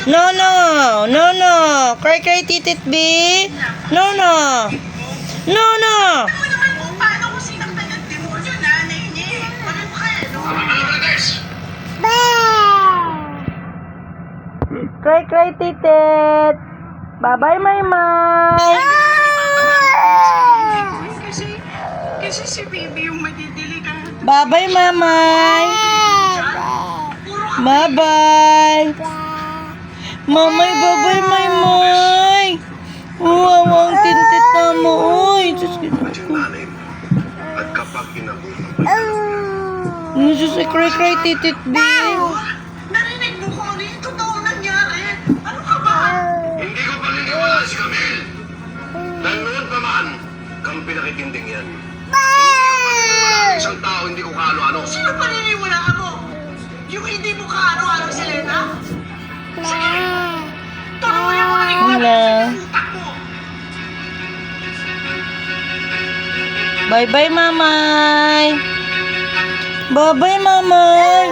No, no. No, no. Cry, cry, titit, B. No, no. No, no. Ano naman kung paano ko sinaktan ng demonyo, nanay niya. Ano ba kaya, no? Cry, cry, titit. Bye-bye, Maymay. Kasi si baby yung madidelikado. Bye-bye, Mamay. Bye-bye. Mamay, bye-bye, Maymay. Ang tintit na mo. Uy, Diyos ko. At kapag inabutan Diyos, cry, titit, B. Narinig mo ko ano yung totoo nangyari. Ano ka ba? hindi ko paniniwala si Camille. Dahil noon pa man, kang pinakitinding yan. Wala isang tao, hindi ko kaano-ano. Sino paniniwalaan mo? Yung hindi mo kaano-ano si Lena? Sige, tuloyan mo na yung Wala. utak mo. Bye-bye, Mamay. Bye-bye, Mamay.